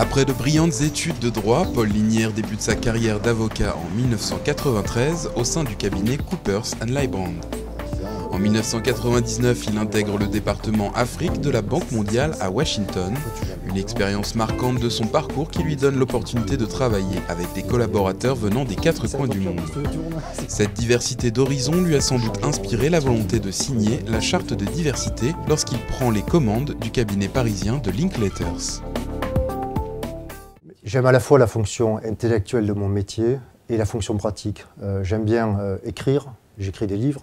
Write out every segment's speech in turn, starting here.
Après de brillantes études de droit, Paul Linière débute sa carrière d'avocat en 1993 au sein du cabinet Coopers & Lybrand. En 1999, il intègre le département Afrique de la Banque mondiale à Washington, une expérience marquante de son parcours qui lui donne l'opportunité de travailler avec des collaborateurs venant des quatre coins du monde. Cette diversité d'horizons lui a sans doute inspiré la volonté de signer la charte de diversité lorsqu'il prend les commandes du cabinet parisien de Linklaters. J'aime à la fois la fonction intellectuelle de mon métier et la fonction pratique. J'aime bien écrire, j'écris des livres.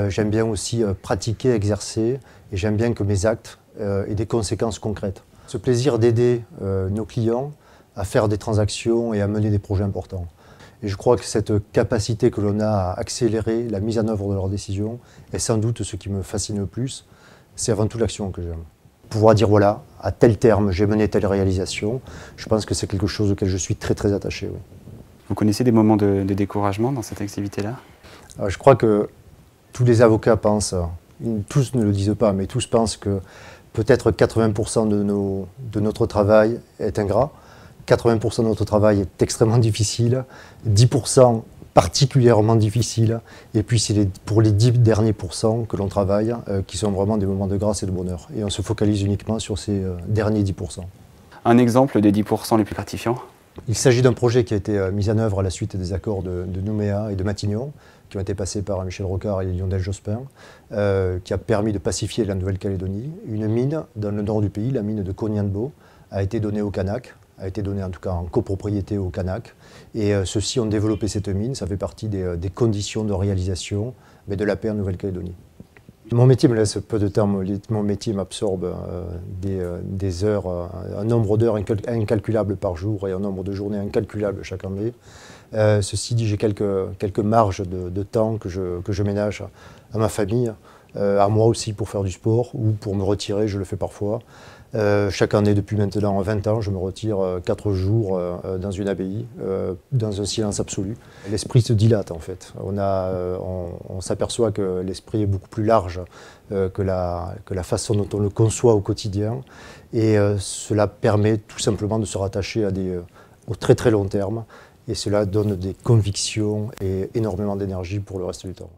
J'aime bien aussi pratiquer, exercer, et j'aime bien que mes actes aient des conséquences concrètes. Ce plaisir d'aider nos clients à faire des transactions et à mener des projets importants. Et je crois que cette capacité que l'on a à accélérer la mise en œuvre de leurs décisions est sans doute ce qui me fascine le plus. C'est avant tout l'action que j'aime. Pouvoir dire voilà, à tel terme, j'ai mené telle réalisation, je pense que c'est quelque chose auquel je suis très attaché. Oui. Vous connaissez des moments de découragement dans cette activité-là? Je crois que tous les avocats pensent, tous ne le disent pas, mais tous pensent que peut-être 80% de notre travail est ingrat, 80% de notre travail est extrêmement difficile, 10% particulièrement difficile, et puis c'est pour les 10 derniers pourcents que l'on travaille, qui sont vraiment des moments de grâce et de bonheur. Et on se focalise uniquement sur ces derniers 10%. Un exemple des 10% les plus gratifiants? Il s'agit d'un projet qui a été mis en œuvre à la suite des accords de Nouméa et de Matignon, qui ont été passés par Michel Rocard et Lionel Jospin, qui a permis de pacifier la Nouvelle-Calédonie. Une mine dans le nord du pays, la mine de Koniambo, a été donnée aux Kanaks, a été donnée en tout cas en copropriété aux Kanaks. Et ceux-ci ont développé cette mine, ça fait partie des conditions de réalisation de la paix en Nouvelle-Calédonie. Mon métier me laisse peu de temps, mon métier m'absorbe des heures, un nombre d'heures incalculable par jour et un nombre de journées incalculable chaque année. Ceci dit, j'ai quelques marges de temps que je ménage à ma famille, à moi aussi pour faire du sport ou pour me retirer, je le fais parfois. Chaque année, depuis maintenant 20 ans, je me retire 4 jours dans une abbaye, dans un silence absolu. L'esprit se dilate en fait. On s'aperçoit que l'esprit est beaucoup plus large que la façon dont on le conçoit au quotidien. Et cela permet tout simplement de se rattacher au très long terme. Et cela donne des convictions et énormément d'énergie pour le reste du temps.